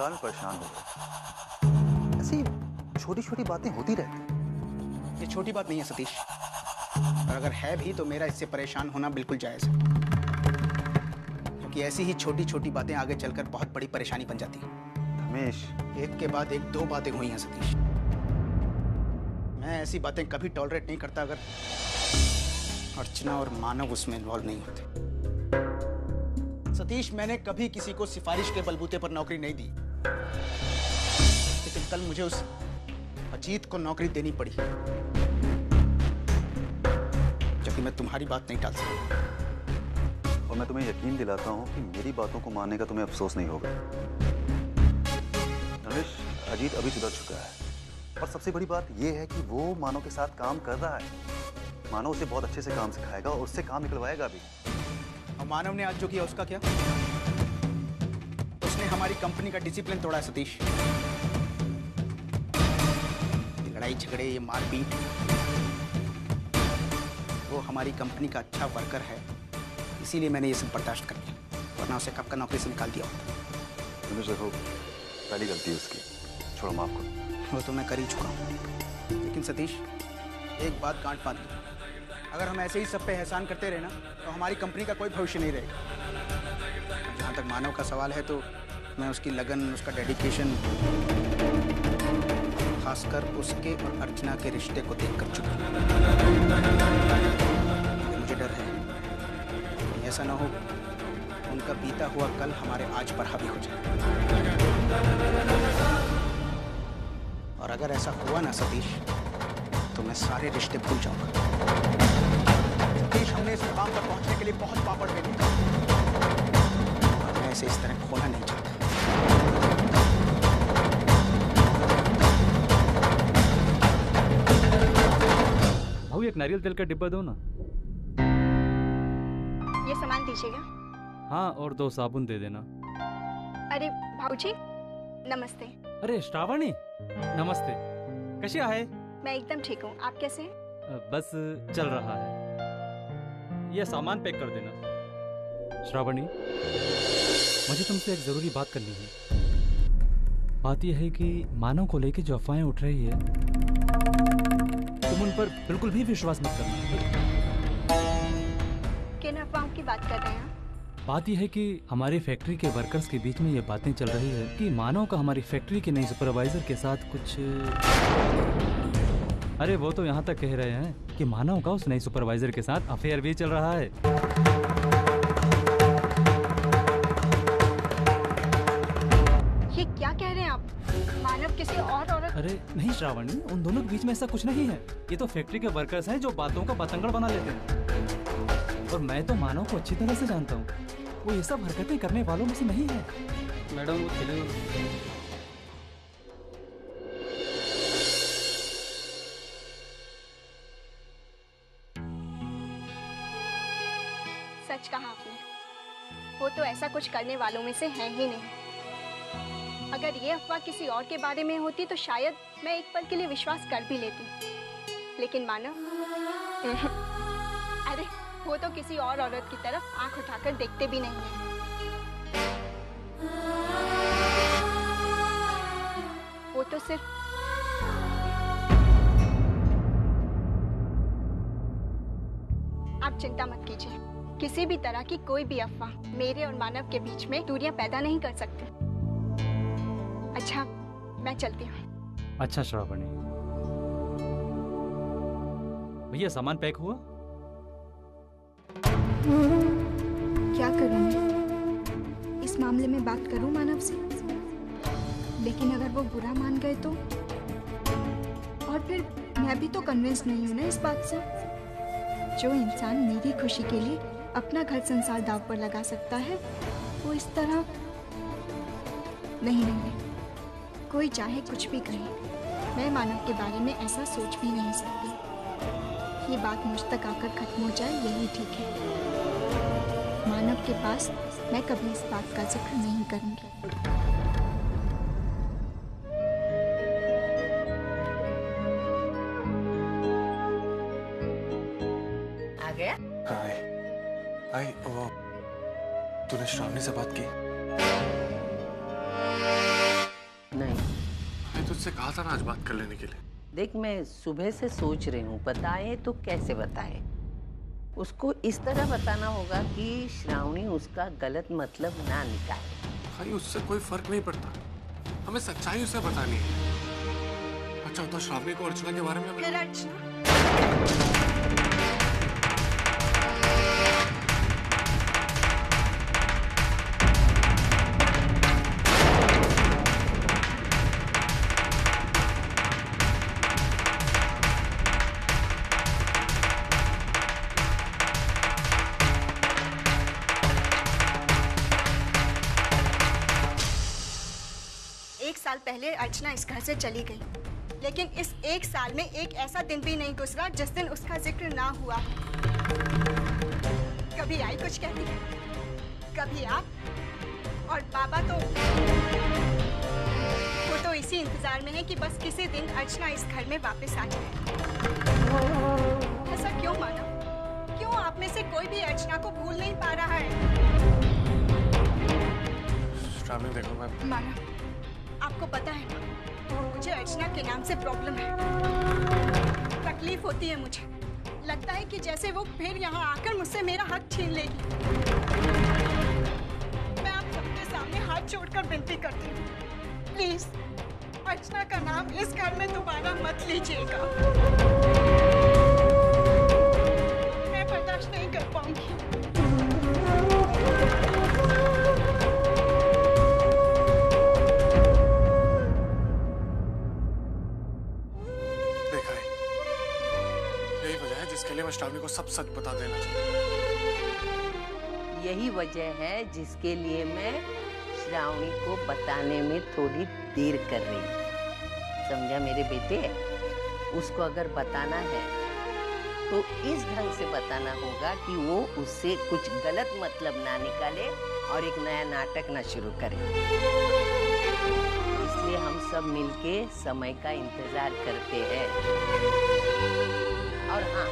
ससुराल में परेशान हो गए। ऐसी छोटी छोटी बातें होती रहती। ये छोटी बात नहीं है सतीश, और अगर है भी तो मेरा इससे परेशान होना बिल्कुल जायज़ है, क्योंकि ऐसी ही छोटी छोटी बातें आगे चलकर बहुत बड़ी परेशानी बन जाती है। धर्मेश, एक के बाद एक 2 बातें हुई हैं सतीश। मैं ऐसी बातें कभी टॉलरेट नहीं करता अगर अर्चना और मानव उसमें इन्वॉल्व नहीं होते। सतीश, मैंने कभी किसी को सिफारिश के बलबूते पर नौकरी नहीं दी, लेकिन कल मुझे उस अजीत को नौकरी देनी पड़ी, जबकि मैं तुम्हारी बात नहीं टाल सकता। और मैं तुम्हें यकीन दिलाता हूँ कि मेरी बातों को मानने का तुम्हें अफसोस नहीं होगा। धर्मेश, अजीत अभी सुधर चुका है, और सबसे बड़ी बात यह है कि वो मानव के साथ काम कर रहा है। मानव उसे बहुत अच्छे से काम सिखाएगा और उससे काम निकलवाएगा भी। और मानव ने आज जो किया उसका क्या? उसने हमारी कंपनी का डिसिप्लिन तोड़ा है सतीश। ये लड़ाई झगड़े, ये मारपीट, वो हमारी कंपनी का अच्छा वर्कर है, इसीलिए मैंने ये सब बर्दाश्त कर लिया, वरना उसे कब का नौकरी से निकाल दिया होता। धर्मेश देखो, पहली गलती है उसकी, छोड़ो, माफ करो। वो तो मैं कर ही चुका हूँ, लेकिन सतीश एक बात गांठ बांध लो, अगर हम ऐसे ही सब पे एहसान करते रहे ना तो हमारी कंपनी का कोई भविष्य नहीं रहेगा। जहाँ तक मानव का सवाल है तो मैं उसकी लगन, उसका डेडिकेशन, खासकर उसके और अर्चना के रिश्ते को देख कर चुका हूँ। मुझे डर है कि ऐसा ना हो उनका बीता हुआ कल हमारे आज पर हावी हो जाए। और अगर ऐसा हुआ ना सतीश, तो मैं सारे रिश्ते भूल जाऊंगा। सतीश, हमने इस मुकाम पर पहुंचने के लिए बहुत पापड़ बेले, और मैं इसे इस तरह खोना नहीं चाहता। भाऊ, एक नारियल तेल का डिब्बा दो ना। ये सामान दीजिएगा। हाँ, और 2 साबुन दे देना। अरे भाऊजी, नमस्ते। अरे श्रावणी, नमस्ते। कशी आहे? मैं एकदम ठीक हूँ, आप कैसे हैं? बस चल रहा है। ये सामान पैक कर देना। श्रावणी, मुझे तुमसे एक जरूरी बात करनी है। बात यह है कि मानव को लेके जो अफवाहें उठ रही है, तुम उन पर बिल्कुल भी विश्वास मत करना। किन अफवाहों की बात कर रहे हैं? बात यह है कि हमारी फैक्ट्री के वर्कर्स के बीच में ये बातें चल रही है कि मानव का हमारी फैक्ट्री के नई सुपरवाइजर के साथ कुछ, अरे वो तो यहाँ तक कह रहे हैं कि मानव का उस नई सुपरवाइजर के साथ अफेयर भी चल रहा है। ये क्या कह रहे हैं आप? मानव किसी और औरत? अरे नहीं श्रावणी, उन दोनों के बीच में ऐसा कुछ नहीं है। ये तो फैक्ट्री के वर्कर्स हैं जो बातों का बतंगड़ बना लेते हैं, और मैं तो मानव को अच्छी तरह से जानता हूँ। वो ये सब हरकतें करने वालों में से नहीं है। मैडम, वो खेले सच कहा आपने, वो तो ऐसा कुछ करने वालों में से है ही नहीं। अगर ये अफवाह किसी और के बारे में होती तो शायद मैं एक पल के लिए विश्वास कर भी लेती, लेकिन मानव, अरे वो तो किसी और औरत की तरफ आंख उठाकर देखते भी नहीं है। वो तो सिर्फ आप चिंता मत कीजिए, किसी भी तरह की कोई भी अफवाह मेरे और मानव के बीच में दूरियां पैदा नहीं कर सकती। अच्छा, मैं चलती हूँ। अच्छा श्रावणी, भैया सामान पैक हुआ? क्या करूं मैं? इस मामले में बात करूं मानव से, लेकिन अगर वो बुरा मान गए तो, और फिर मैं भी तो कन्विंस नहीं हूं ना इस बात से। जो इंसान मेरी खुशी के लिए अपना घर संसार दांव पर लगा सकता है, वो इस तरह नहीं, कोई चाहे कुछ भी कहे, मैं मानव के बारे में ऐसा सोच भी नहीं सकती। ये बात मुझ तक आकर खत्म हो जाए, यही ठीक है। मानव के पास मैं कभी इस बात का जिक्र नहीं करूंगी। आ गया? आई तूने श्रावणी से बात की? नहीं। मैं तुझसे कहा था ना आज बात कर लेने के लिए। देख, मैं सुबह से सोच रही हूँ बताए तो कैसे बताए। उसको इस तरह बताना होगा कि श्रावणी उसका गलत मतलब ना निकाले। भाई उससे कोई फर्क नहीं पड़ता, हमें सच्चाई उसे बतानी है। अच्छा तो श्रावणी को अर्चना के बारे में फिर अर्चना साल पहले अर्चना इस घर से चली गई, लेकिन इस एक साल में एक ऐसा दिन भी नहीं गुजरा जिस दिन उसका जिक्र ना हुआ। कभी आई कुछ कहती है, कभी आप, और बाबा तो वो तो इसी इंतजार में है कि बस किसी दिन अर्चना इस घर में वापस आ जाए। ऐसा क्यों माना? क्यों आप में से कोई भी अर्चना को भूल नहीं पा रहा है? श्रावणी देखो, मैं माना, आपको पता है ना, मुझे अर्चना के नाम से प्रॉब्लम है। तकलीफ होती है मुझे। लगता है कि जैसे वो फिर यहाँ आकर मुझसे मेरा हक छीन लेगी। मैं आप सबके सामने हाथ जोड़कर विनती करती हूँ, प्लीज अर्चना का नाम इस घर में दोबारा मत लीजिएगा। मैं बर्दाश्त नहीं कर पाऊंगी। श्रावणी को सब सच बता देना चाहिए। यही वजह है जिसके लिए मैं श्रावणी को बताने में थोड़ी देर कर रही हूँ। समझा मेरे बेटे? उसको अगर बताना है तो इस ढंग से बताना होगा कि वो उससे कुछ गलत मतलब ना निकाले और एक नया नाटक ना शुरू करे। इसलिए हम सब मिलके समय का इंतजार करते हैं। और हाँ,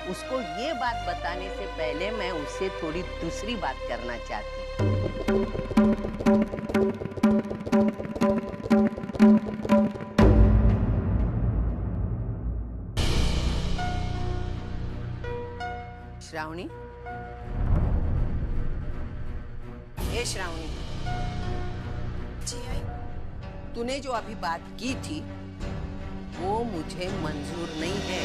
उसको ये बात बताने से पहले मैं उससे थोड़ी दूसरी बात करना चाहती हूँ। श्रावणी, ए श्रावणी, जी आई। तूने जो अभी बात की थी वो मुझे मंजूर नहीं है।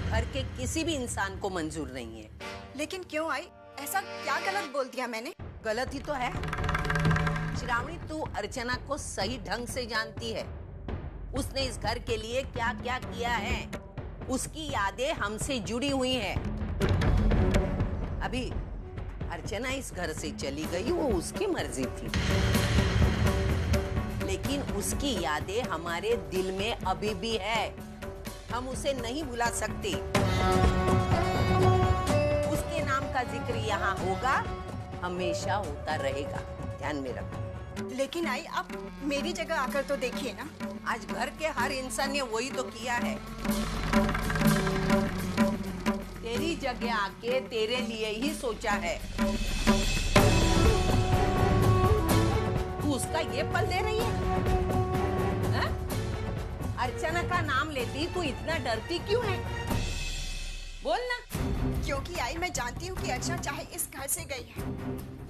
घर के किसी भी इंसान को मंजूर नहीं है। लेकिन क्यों आई? ऐसा क्या गलत बोल दिया मैंने? गलत ही तो है। श्रावणी, तू अर्चना को सही ढंग से जानती है। उसने इस घर के लिए क्या क्या किया है, उसकी यादें हमसे जुड़ी हुई हैं। अभी अर्चना इस घर से चली गई, वो उसकी मर्जी थी, लेकिन उसकी यादें हमारे दिल में अभी भी है। हम उसे नहीं भुला सकते। उसके नाम का जिक्र यहाँ होगा, हमेशा होता रहेगा। ध्यान में रखो। लेकिन आई, आप मेरी जगह आकर तो देखिए ना। आज घर के हर इंसान ने वही तो किया है। तेरी जगह आके तेरे लिए ही सोचा है। तू उसका ये पल दे रही है? अर्चना का नाम लेती तू इतना डरती क्यों है? बोल ना। क्योंकि आई, मैं जानती हूँ कि अर्चना चाहे इस घर से गई है,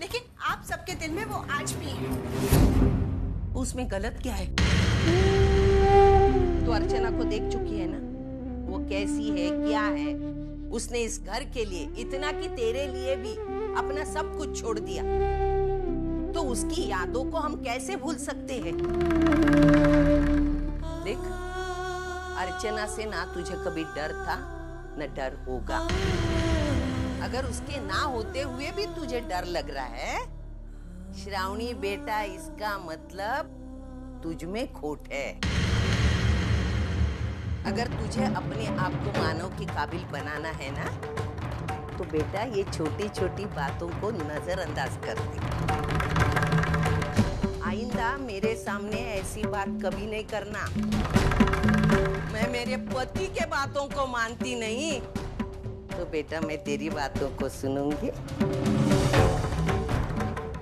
लेकिन आप सबके दिल में वो आज भी है। उसमें गलत क्या है? तो अर्चना को देख चुकी है ना, वो कैसी है, क्या है। उसने इस घर के लिए इतना कि तेरे लिए भी अपना सब कुछ छोड़ दिया। तो उसकी यादों को हम कैसे भूल सकते हैं? देख, अर्चना से ना तुझे कभी डर था न डर होगा। अगर उसके ना होते हुए भी तुझे डर लग रहा है, श्रावणी बेटा, इसका मतलब तुझ में खोट है। अगर तुझे अपने आप को मानव के काबिल बनाना है ना, तो बेटा ये छोटी छोटी बातों को नजरअंदाज कर दे। आइंदा मेरे सामने ऐसी बात कभी नहीं करना। मैं मेरे पति के बातों को मानती नहीं, तो बेटा मैं तेरी बातों को सुनूंगी।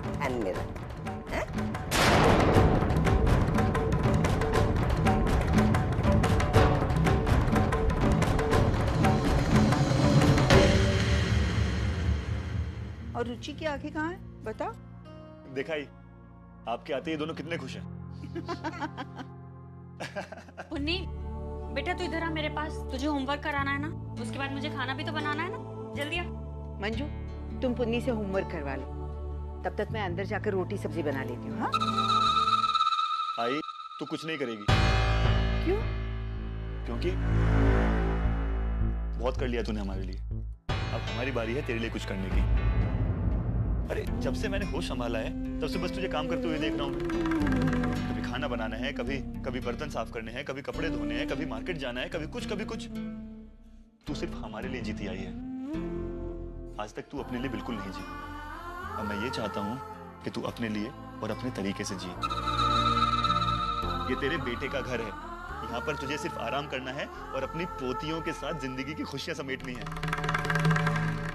ध्यान में रख। और रुचि की आंखें कहाँ हैं? बता। देखा ही, आपके आते ये दोनों कितने खुश हैं। पुन्नी, बेटा तू इधर आ मेरे पास, तुझे होमवर्क कराना है ना, उसके बाद मुझे खाना भी तो बनाना है ना, जल्दी आ। मंजू, तुम पुन्नी से होमवर्क करवा लो, तब तक मैं अंदर जाकर रोटी सब्जी बना लेती हूँ। हाँ? आई, तू कुछ नहीं करेगी। क्यों? क्योंकि बहुत कर लिया तूने हमारे लिए, अब हमारी बारी है तेरे लिए कुछ करने की। अरे जब से मैंने होश संभाला है तब से बस तुझे काम करते हुए देख रहा हूँ। कभी खाना बनाना है, कभी बर्तन साफ करने हैं, कभी कपड़े धोने हैं, कभी मार्केट जाना है, कभी कुछ। तू सिर्फ हमारे लिए जीती आई है, आज तक तू अपने लिए बिल्कुल नहीं जी। अब मैं ये चाहता हूँ कि तू अपने लिए और अपने तरीके से जी। ये तेरे बेटे का घर है, यहाँ पर तुझे सिर्फ आराम करना है और अपनी पोतियों के साथ जिंदगी की खुशियां समेटनी है।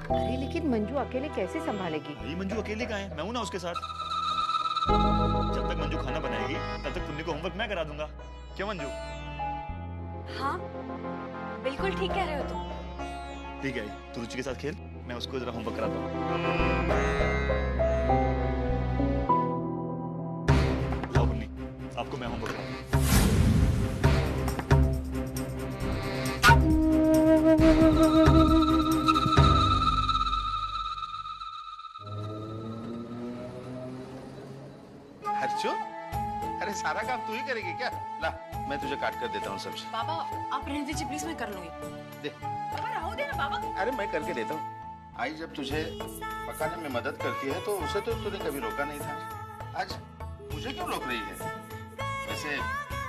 अरे लेकिन मंजू अकेले कैसे संभालेगी? भाई मंजू अकेले कहाँ है, मैं हूं ना उसके साथ। जब तक मंजू खाना बनाएगी तब तक पुन्नी को होमवर्क मैं करा दूंगा। क्यों मंजू? हाँ बिल्कुल ठीक कह रहे हो तुम। ठीक है, तू रुचि के साथ खेल, मैं उसको जरा होमवर्क कराता हूँ। लाओ पुन्नी, आपको मैं होमवर्क कराता हूँ। हर्षु, अरे सारा काम तू ही करेगी क्या? ला, मैं तुझे काट कर देता हूँ सब्जी। बाबा आप रहने दीजिए प्लीज, मैं कर लूंगी। दे। बाबा रहो दे ना बाबा। अरे मैं करके देता हूँ। आई जब तुझे पकाने में मदद करती है तो उसे तो तूने कभी रोका नहीं था, आज मुझे क्यों रोक रही है? वैसे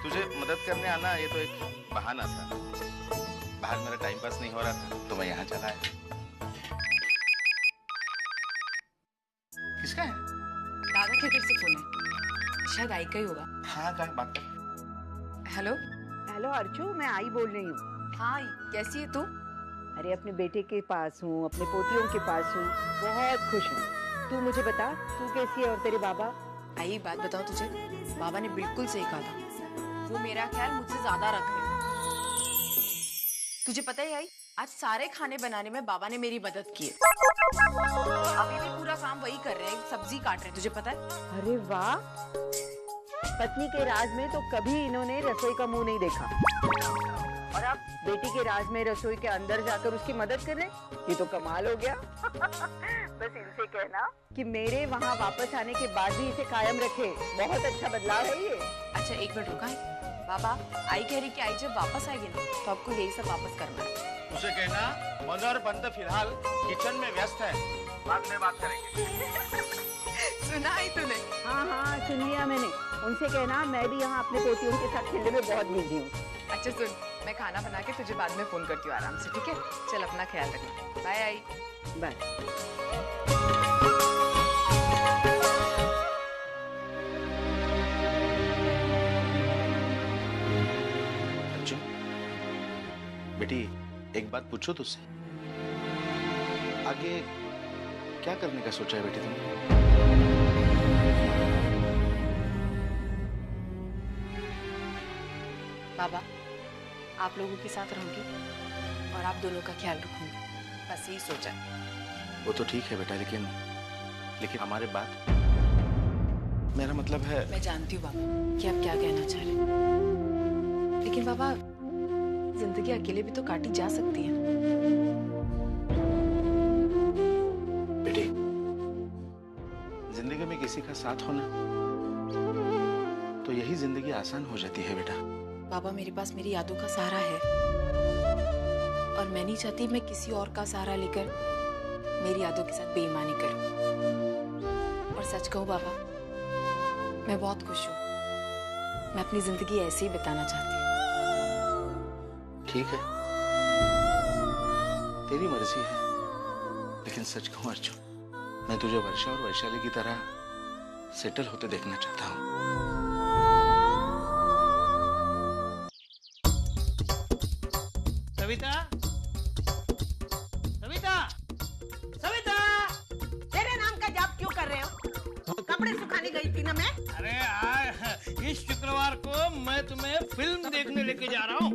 तुझे मदद करने आना ये तो एक बहाना था, बाहर मेरा टाइम पास नहीं हो रहा था तो मैं यहाँ चला आया। किसका है? दादा के घर से फोन है, शायद आई का ही होगा। हाँ कहा, बात कर। हेलो हेलो अर्चू, मैं आई बोल रही हूँ। हाँ आई, कैसी है तू? अरे अपने बेटे के पास हूँ, अपने पोतियों के पास हूँ, बहुत खुश हूँ। तू मुझे बता, तू कैसी है और तेरे बाबा? आई बात बताओ तुझे, बाबा ने बिल्कुल सही कहा था, वो मेरा ख्याल मुझसे ज्यादा रख रहे हैं। तुझे पता ही आई, आज सारे खाने बनाने में बाबा ने मेरी मदद की है। अभी भी पूरा काम वही कर रहे हैं, सब्जी काट रहे हैं, तुझे पता है? अरे वाह, पत्नी के राज में तो कभी इन्होंने रसोई का मुंह नहीं देखा, और अब बेटी के राज में रसोई के अंदर जाकर उसकी मदद कर रहे, ये तो कमाल हो गया। बस इनसे कहना कि मेरे वहाँ वापस आने के बाद भी इसे कायम रखे, बहुत अच्छा बदलाव है ये। अच्छा एक मिनट रुका है बाबा, आई कह रही कि आई जब वापस आएगी ना तो आपको यही सब वापस करना है। उसे कहना मन और बंद फिलहाल किचन में व्यस्त है, बाद में बात करेंगे। सुना ही तूने? हाँ हाँ सुन लिया मैंने, उनसे कहना मैं भी यहाँ अपने पोतियों के साथ खेलने में बहुत बिजी हूँ। अच्छा सुन, मैं खाना बना के तुझे बाद में फोन करती हूँ आराम से, ठीक है? चल अपना ख्याल रखना, बाय आई। बाय। अच्छा बेटी, एक बात पूछो तुझसे, आगे क्या करने का सोचा है बेटी तुमने? बाबा आप लोगों के साथ रहूंगी और आप दोनों का ख्याल रखूंगी, बस यही सोचा। वो तो ठीक है बेटा, लेकिन हमारे बात, मेरा मतलब है। मैं जानती हूँ बाबा कि आप क्या कहना चाह रहे हैं, लेकिन बाबा जिंदगी अकेले भी तो काटी जा सकती है ना। बेटी, जिंदगी में किसी का साथ होना तो यही जिंदगी आसान हो जाती है बेटा। बाबा मेरे पास मेरी यादों का सहारा है, और मैं नहीं चाहती मैं किसी और का सहारा लेकर मेरी यादों के साथ बेईमानी करूं। और सच कहूं बाबा, मैं बहुत खुश हूं, मैं अपनी जिंदगी ऐसे ही बिताना चाहती हूँ। ठीक है, तेरी मर्जी है, लेकिन सच कहूं अर्जुन, मैं तुझे वर्षा और वैशाली की तरह सेटल होते देखना चाहता हूँ। सविता, सविता, सविता! तेरे नाम का जाप क्यों कर रहे हो? कपड़े सुखाने गई थी ना मैं। अरे यार, इस शुक्रवार को मैं तुम्हें फिल्म देखने लेके जा रहा हूँ।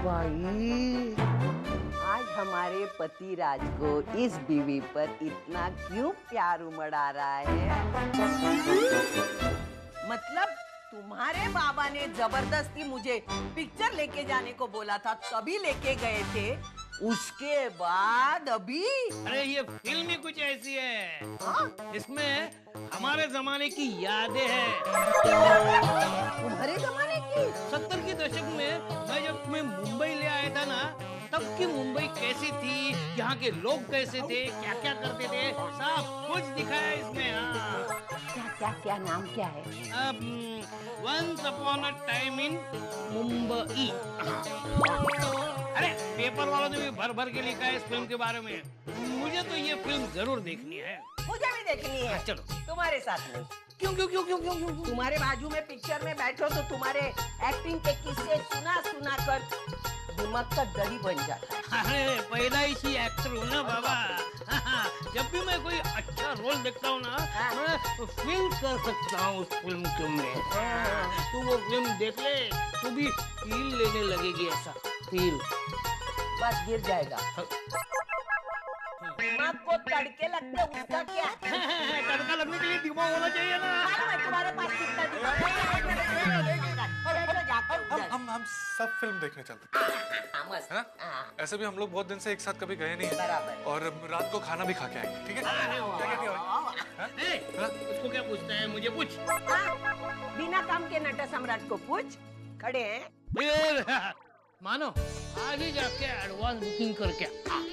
भाई, आज हमारे पति राज को इस बीवी पर इतना क्यों प्यार उमड़ा रहा है? मतलब तुम्हारे बाबा ने जबरदस्ती मुझे पिक्चर लेके जाने को बोला था, तभी लेके गए थे। उसके बाद अभी अरे ये फिल्म ही कुछ ऐसी है। इसमें हमारे जमाने की यादें हैं। तुम्हारे जमाने की? 70 के दशक में जब मैं मुंबई ले आया था ना, तब की मुंबई कैसी थी, यहाँ के लोग कैसे थे, क्या क्या करते थे, सब कुछ दिखाया इसमें। हाँ। क्या नाम क्या है? Once upon a time in Mumbai. अरे पेपर वालों ने भी भर भर के लिखा है इस फिल्म के बारे में। मुझे तो ये फिल्म जरूर देखनी है। मुझे भी देखनी है। चलो तुम्हारे साथ में। क्यों क्यों क्यों क्यों क्यों क्यों? तुम्हारे बाजू में पिक्चर में बैठो तो तुम्हारे एक्टिंग के किस्से सुना सुना कर दिमाग का दरी बन जाता है। अरे पहला ही एक्टर हूँ ना बाबा। जब भी मैं कोई अच्छा रोल देखता हूँ ना, मैं फील कर सकता हूँ उस फिल्म के में। तू वो फिल्म देख ले, तू भी फील लेने लगेगी। ऐसा फील बस गिर जाएगा। दिमाग को तड़के लगते उसका क्या? तड़का लगने के लिए दिमाग होना चाहिए ना। तुम्हारे पास कितना दिमाग? हम सब फिल्म देखने चलते हैं। ऐसे भी हम लोग बहुत दिन से एक साथ कभी गए नहीं हैं। और रात को खाना भी खा के आएंगे, ठीक है? उसको क्या पूछता है? मुझे पूछ। बिना काम के नटा सम्राट को पूछ। खड़े हैं? मानो आज ही जाके एडवांस बुकिंग करके।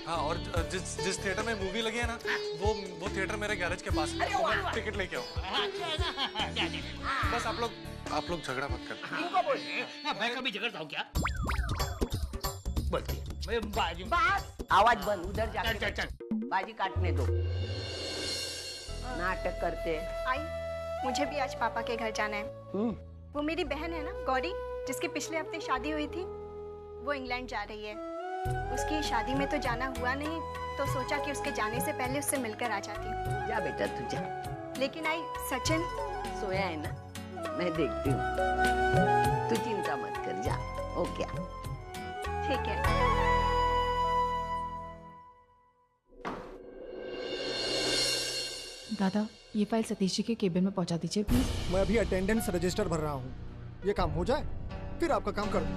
हाँ, और जिस थिएटर में मूवी लगी है ना, वो थिएटर मेरे गैरेज के पास है। टिकट लेके आओ। बस आप लोग झगड़ा मत कर। इनको बोल। मैं कभी झगड़ता हूँ क्या? बोलती है मैं बाजी। बस आवाज बंद। उधर जाके चल। बाजी काटने दो। नाटक करते। आई, मुझे भी आज पापा के घर जाना है। वो मेरी बहन है ना गौरी, जिसकी पिछले हफ्ते शादी हुई थी, वो इंग्लैंड जा रही है। उसकी शादी में तो जाना हुआ नहीं, तो सोचा कि उसके जाने से पहले उससे मिलकर आ जाती। जा बेटा तू जा। लेकिन आई, सचिन सोया है ना, मैं देखती हूँ। तू चिंता मत कर, जा। ओके ठीक है। दादा, ये फाइल सतीश जी के केबिन में पहुंचा दीजिए प्लीज। मैं अभी अटेंडेंस रजिस्टर भर रहा हूँ। ये काम हो जाए फिर आपका काम कर दूँ।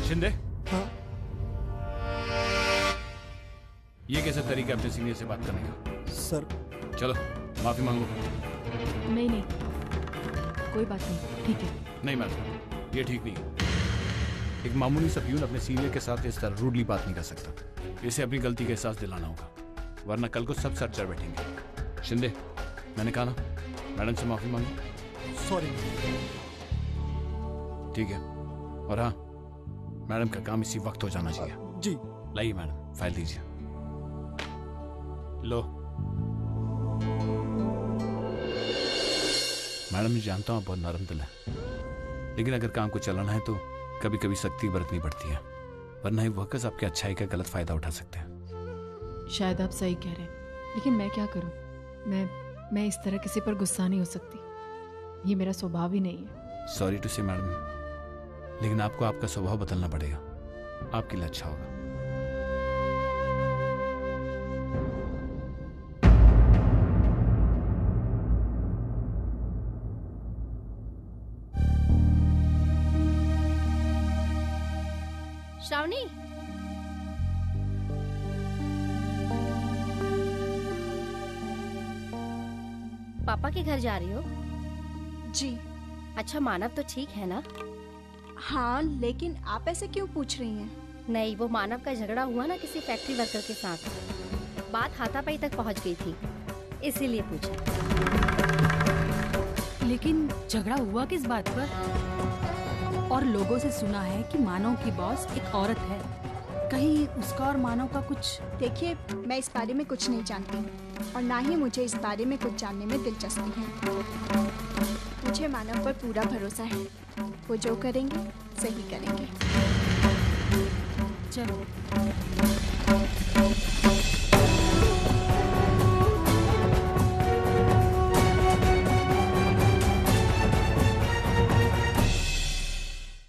शिंदे, हाँ? ये कैसा तरीका अपने सीनियर से बात करने का? सर चलो माफी मांगो। नहीं, कोई बात नहीं, ठीक है। नहीं मैडम, ये ठीक नहीं। एक मामूली सा प्यून अपने सीनियर के साथ इस तरह रूडली बात नहीं कर सकता। इसे अपनी गलती का एहसास दिलाना होगा, वरना कल को सब सर चढ़ बैठेंगे। शिंदे, मैंने कहा ना, मैडम से माफी मांगो। सॉरी। ठीक है। और हाँ, मैडम का काम इसी वक्त हो जाना चाहिए। जी। लाइए मैडम, फाइल दीजिए। लो मैडम, मैं जानता हूँ आप बहुत नरम दिल है, लेकिन अगर काम को चलाना है तो कभी कभी सख्ती बरतनी पड़ती है, वरना ही वर्कर्स आपके अच्छाई का गलत फायदा उठा सकते हैं। शायद आप सही कह रहे हैं, लेकिन मैं क्या करूं? मैं इस तरह किसी पर गुस्सा नहीं हो सकती। ये मेरा स्वभाव ही नहीं है। सॉरी टू से मैडम, लेकिन आपको आपका स्वभाव बदलना पड़ेगा, आपके लिए अच्छा होगा। श्रावणी, पापा के घर जा रही हो? जी। अच्छा, मानव तो ठीक है ना? हाँ, लेकिन आप ऐसे क्यों पूछ रही हैं? नहीं, वो मानव का झगड़ा हुआ ना किसी फैक्ट्री वर्कर के साथ, बात हाथापाई तक पहुंच गई थी, इसीलिए पूछा। लेकिन झगड़ा हुआ किस बात पर? और लोगों से सुना है कि मानव की बॉस एक औरत है, कहीं उसका और मानव का कुछ? देखिए, मैं इस बारे में कुछ नहीं जानती और ना ही मुझे इस बारे में कुछ जानने में दिलचस्पी है। मुझे मानव पर पूरा भरोसा है, वो जो करेंगे सही करेंगे। चलो।